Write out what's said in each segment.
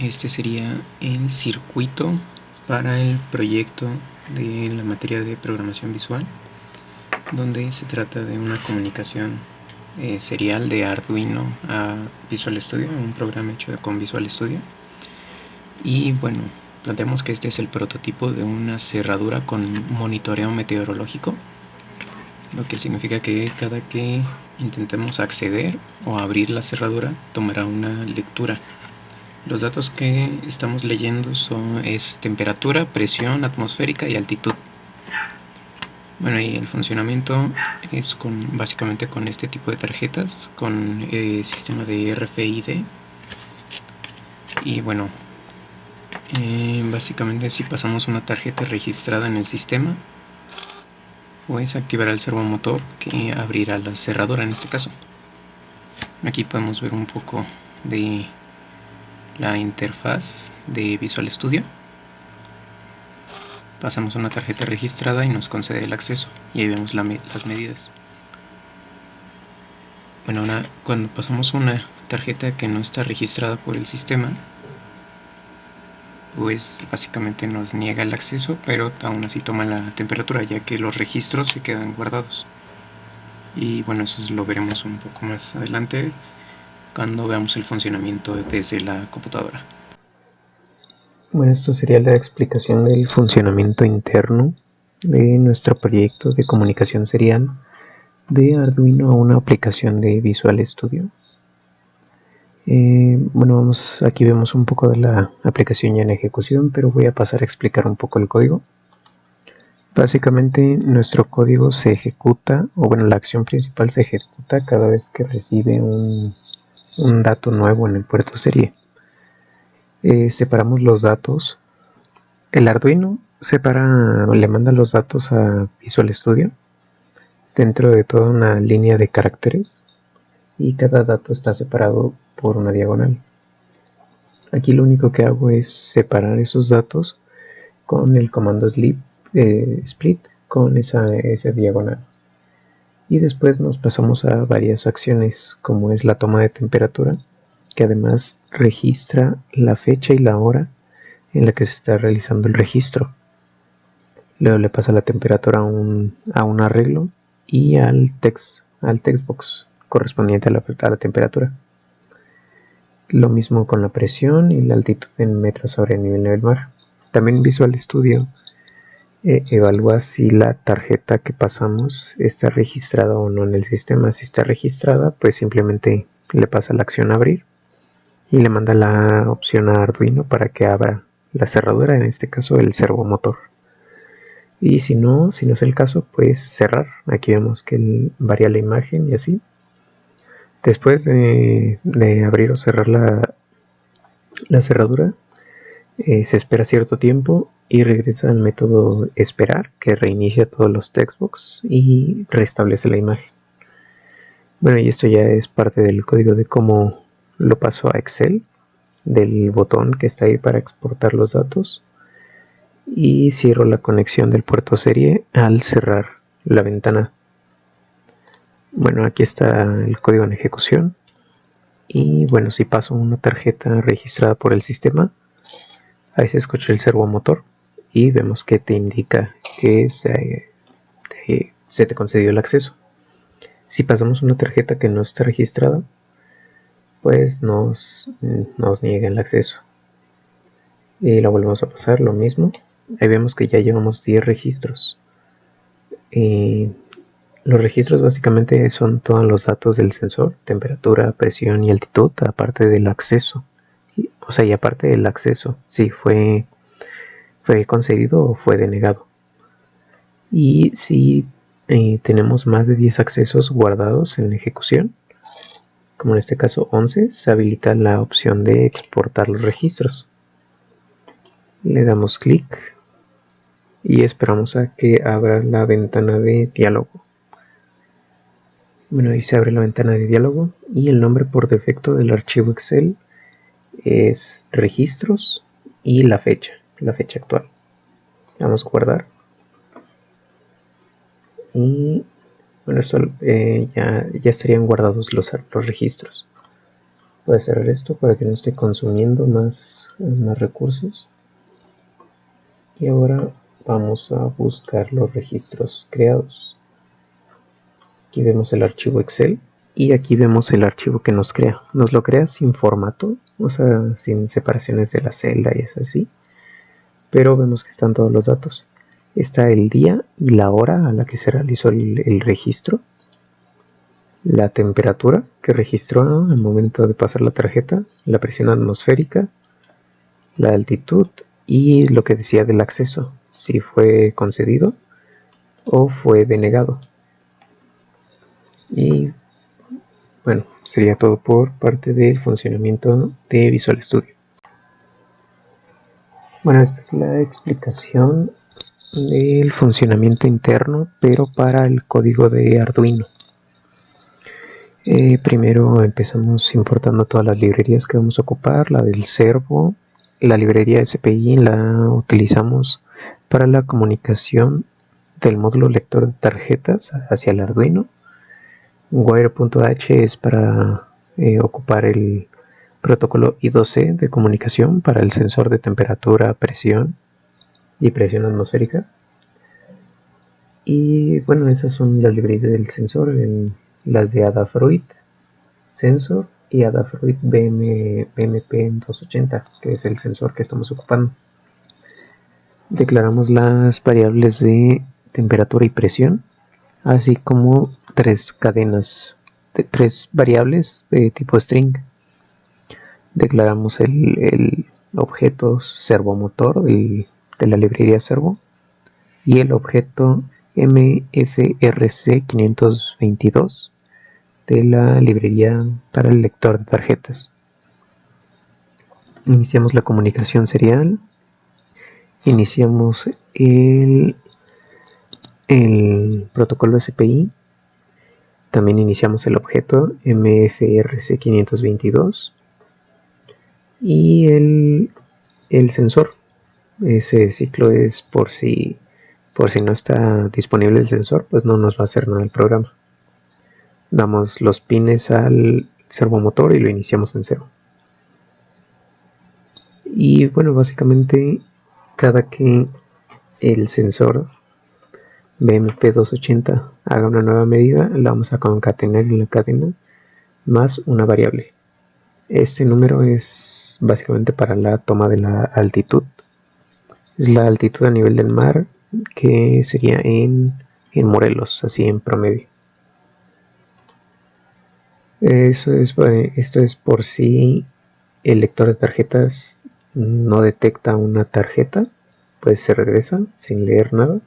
Este sería el circuito para el proyecto de la materia de programación visual, donde se trata de una comunicación serial de Arduino a Visual Studio, un programa hecho con Visual Studio. Y bueno, planteamos que este es el prototipo de una cerradura con monitoreo meteorológico, lo que significa que cada que intentemos acceder o abrir la cerradura tomará una lectura. Los datos que estamos leyendo es temperatura, presión atmosférica y altitud. Bueno, y el funcionamiento es básicamente con este tipo de tarjetas, con sistema de RFID. Y bueno, básicamente si pasamos una tarjeta registrada en el sistema, pues activará el servomotor que abrirá la cerradura en este caso. Aquí podemos ver un poco de la interfaz de Visual Studio. Pasamos una tarjeta registrada y nos concede el acceso, y ahí vemos las medidas. Bueno, ahora cuando pasamos una tarjeta que no está registrada por el sistema, pues básicamente nos niega el acceso, pero aún así toma la temperatura, ya que los registros se quedan guardados. Y bueno, eso lo veremos un poco más adelante cuando veamos el funcionamiento desde la computadora. Bueno, esto sería la explicación del funcionamiento interno de nuestro proyecto de comunicación serial de Arduino a una aplicación de Visual Studio. Bueno, aquí vemos un poco de la aplicación ya en ejecución, pero voy a pasar a explicar un poco el código. Básicamente nuestro código se ejecuta, o bueno, la acción principal se ejecuta cada vez que recibe un dato nuevo en el puerto serie. Separamos los datos. El Arduino le manda los datos a Visual Studio dentro de toda una línea de caracteres, y cada dato está separado por una diagonal. Aquí lo único que hago es separar esos datos con el comando split con esa diagonal. Y después nos pasamos a varias acciones, como es la toma de temperatura, que además registra la fecha y la hora en la que se está realizando el registro. Luego le pasa la temperatura a un arreglo y al textbox correspondiente a la temperatura. Lo mismo con la presión y la altitud en metros sobre el nivel del mar. También Visual Studio evalúa si la tarjeta que pasamos está registrada o no en el sistema. Si está registrada, pues simplemente le pasa la acción abrir y le manda la opción a Arduino para que abra la cerradura, en este caso el servomotor. Y si no es el caso, pues cerrar. Aquí vemos que varía la imagen y así. Después de abrir o cerrar la cerradura, se espera cierto tiempo y regresa al método esperar, que reinicia todos los textbox y restablece la imagen. Bueno, y esto ya es parte del código de cómo lo paso a Excel, del botón que está ahí para exportar los datos, y cierro la conexión del puerto serie al cerrar la ventana. Bueno, aquí está el código en ejecución. Y bueno, si paso una tarjeta registrada por el sistema, ahí se escucha el servomotor y vemos que te indica que se te concedió el acceso. Si pasamos una tarjeta que no está registrada, pues nos niega el acceso. Y la volvemos a pasar, lo mismo. Ahí vemos que ya llevamos 10 registros. Los registros básicamente son todos los datos del sensor: temperatura, presión y altitud, aparte del acceso. Y aparte del acceso, si fue concedido o fue denegado. Y si tenemos más de 10 accesos guardados en ejecución, como en este caso 11, se habilita la opción de exportar los registros. Le damos clic y esperamos a que abra la ventana de diálogo. Bueno, ahí se abre la ventana de diálogo y el nombre por defecto del archivo Excel es registros y la fecha actual. Vamos a guardar. Y bueno, esto ya estarían guardados los registros. Voy a cerrar esto para que no esté consumiendo más recursos. Y ahora vamos a buscar los registros creados. Aquí vemos el archivo Excel y aquí vemos el archivo que nos crea. Nos lo crea sin formato, o sea, sin separaciones de la celda y eso así. Pero vemos que están todos los datos. Está el día y la hora a la que se realizó el registro. La temperatura que registró al momento de pasar la tarjeta. La presión atmosférica. La altitud y lo que decía del acceso. Si fue concedido o fue denegado. Y bueno, sería todo por parte del funcionamiento de Visual Studio. Bueno, esta es la explicación del funcionamiento interno, pero para el código de Arduino. Primero empezamos importando todas las librerías que vamos a ocupar. La del servo, la librería SPI la utilizamos para la comunicación del módulo lector de tarjetas hacia el Arduino. Wire.h es para ocupar el protocolo I2C de comunicación para el sensor de temperatura, presión y presión atmosférica. Y bueno, esas son las librerías del sensor, las de Adafruit Sensor y Adafruit BMP280, que es el sensor que estamos ocupando. Declaramos las variables de temperatura y presión, así como tres variables de tipo string. Declaramos el objeto servomotor de la librería servo y el objeto MFRC522 de la librería para el lector de tarjetas. Iniciamos la comunicación serial. Iniciamos el protocolo SPI. También iniciamos el objeto MFRC522 y el sensor. Ese ciclo es por si no está disponible el sensor, pues no nos va a hacer nada el programa. Damos los pines al servomotor y lo iniciamos en 0. Y bueno, básicamente cada que el sensor BMP280 haga una nueva medida, la vamos a concatenar en la cadena más una variable. Este número es básicamente para la toma de la altitud. Es la altitud a nivel del mar, que sería en Morelos, así en promedio. Esto es por si el lector de tarjetas no detecta una tarjeta, pues se regresa sin leer nada.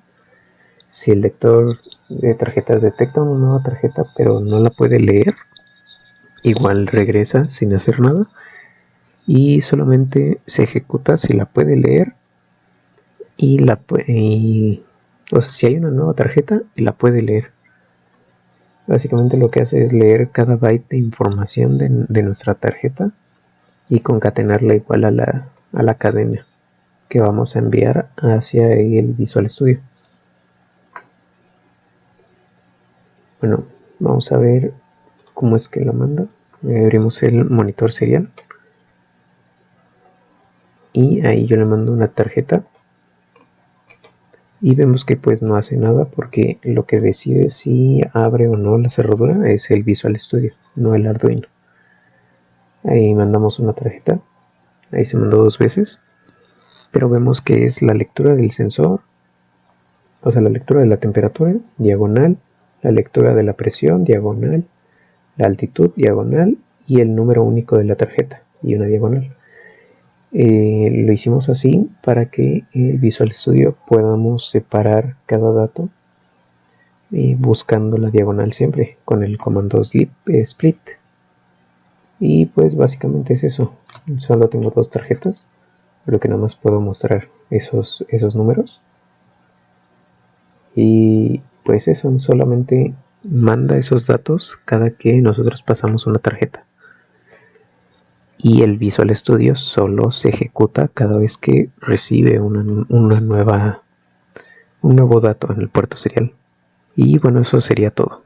Si el lector de tarjetas detecta una nueva tarjeta pero no la puede leer, igual regresa sin hacer nada y solamente se ejecuta si la puede leer o sea, si hay una nueva tarjeta y la puede leer. Básicamente lo que hace es leer cada byte de información de nuestra tarjeta y concatenarla igual a la cadena que vamos a enviar hacia el Visual Studio. Bueno, vamos a ver cómo es que la manda. Abrimos el monitor serial y ahí yo le mando una tarjeta y vemos que pues no hace nada porque lo que decide si abre o no la cerradura es el Visual Studio, no el Arduino. Ahí mandamos una tarjeta, ahí se mandó 2 veces, pero vemos que es la lectura del sensor, o sea, la lectura de la temperatura, diagonal, la lectura de la presión, diagonal, la altitud, diagonal, y el número único de la tarjeta, y una diagonal. Lo hicimos así para que el Visual Studio podamos separar cada dato buscando la diagonal siempre con el comando split. Y pues básicamente es eso. Solo tengo 2 tarjetas, lo que nada más puedo mostrar esos números. Y pues eso, solamente manda esos datos cada que nosotros pasamos una tarjeta. Y el Visual Studio solo se ejecuta cada vez que recibe un nuevo dato en el puerto serial. Y bueno, eso sería todo.